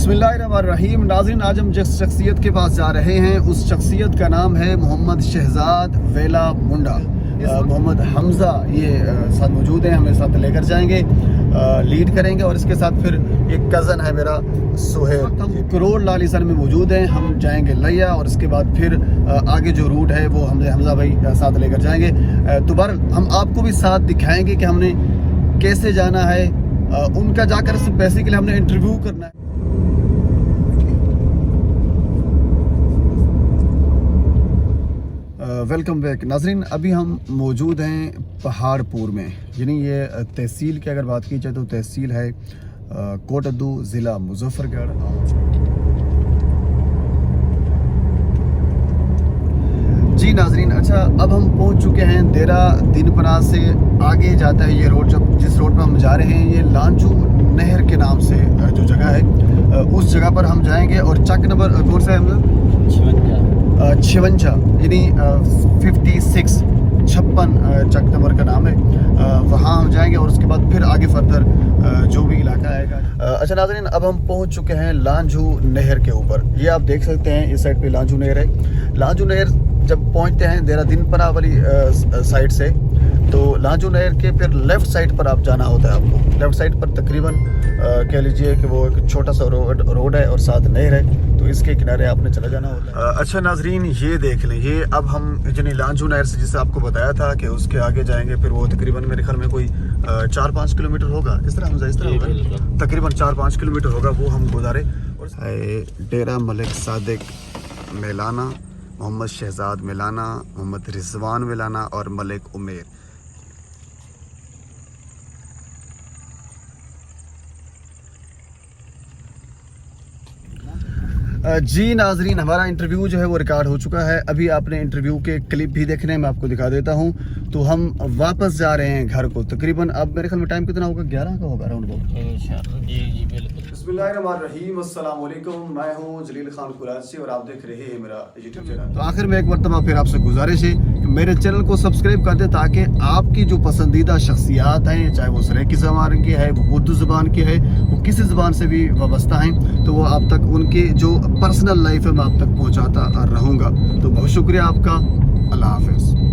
बिस्मिल्लाहिर्रहमानिर्रहीम। नाज़रीन, आज हम जिस शख्सियत के पास जा रहे हैं उस शख्सियत का नाम है मोहम्मद शहजाद वेला मुंडा। मोहम्मद हमज़ा ये साथ मौजूद हैं, हमें साथ लेकर जाएंगे, लीड करेंगे। और इसके साथ फिर एक कज़न है मेरा सुहेल। हम करोड़ लालिसन में मौजूद हैं, हम जाएंगे लिया और इसके बाद फिर आगे जो रूट है वो हमज़ा भाई साथ लेकर जाएंगे। तो बहरहाल हम आपको भी साथ दिखाएंगे कि हमने कैसे जाना है। उनका जाकर सिर्फ पैसे के लिए हमने इंटरव्यू करना है। वेलकम बैक नाजरीन, अभी हम मौजूद हैं पहाड़पुर में, यानी ये तहसील की अगर बात की जाए तो तहसील है कोटद्दू, ज़िला मुजफ्फरगढ़। जी नाजरीन, अच्छा अब हम पहुंच चुके हैं देरा दिनपना से आगे जाता है ये रोड। जिस रोड पर हम जा रहे हैं ये लांचू नहर के नाम से जो जगह है उस जगह पर हम जाएंगे। और चक नंबर कौन सा है हम? 56 यानी 56 चक नंबर का नाम है। वहाँ हम जाएंगे और उसके बाद फिर आगे फर्दर जो भी इलाका आएगा। अच्छा नाज़रीन, अब हम पहुँच चुके हैं लांझू नहर के ऊपर। ये आप देख सकते हैं इस साइड पे लांझू नहर है। लांझू नहर जब पहुँचते हैं देरा दिनपना वाली साइड से, तो लांझू नहर के फिर लेफ़्ट साइड पर आप जाना होता है। आपको लेफ़्ट साइड पर तकरीबन कह लीजिए कि वो एक छोटा सा रोड है और साथ नहर है, तो इसके किनारे आपने चला जाना होता है। अच्छा नाजरीन, ये देख लें, ये अब हम यानी लांझू नहर से जिसे आपको बताया था कि उसके आगे जाएंगे, फिर वो तकरीबन मेरे ख्याल में कोई 4-5 किलोमीटर होगा, इस तरह होगा, तकरीबन 4-5 किलोमीटर होगा वो हम गुजारे। डेरा मलिक सादिक मेलाना, मोहम्मद शहजाद मेलाना, मोहम्मद रिजवान मेलाना और मलिक उमेर। जी नाजरीन, हमारा इंटरव्यू जो है वो रिकॉर्ड हो चुका है। अभी आपने इंटरव्यू के क्लिप भी देखने हैं, मैं आपको दिखा देता हूं। तो हम वापस जा रहे हैं घर को। तकरीबन अब मेरे ख्याल में टाइम कितना होगा? 11 का होगा राउंड अबाउट। जी बिल्कुल। बिस्मिल्लाहिर्रहमानिर्रहीम, अस्सलाम वालेकुम। मैं हूं जलील खान कुराची और आप देख रहे हैं मेरा यूट्यूब चैनल। तो आखिर में एक मरतबा फिर आपसे गुजारिश है कि मेरे चैनल को सब्सक्राइब कर दें, ताकि आपकी जो पसंदीदा शख्सियात हैं, चाहे वो सराइकी ज़बान की है, वो उर्दू ज़बान की है, वो किसी ज़बान से भी वाबस्ता हैं, तो वो आप तक उनके जो पर्सनल लाइफ है मैं आप तक पहुंचाता रहूँगा। तो बहुत शुक्रिया आपका। अल्लाह हाफ़िज़।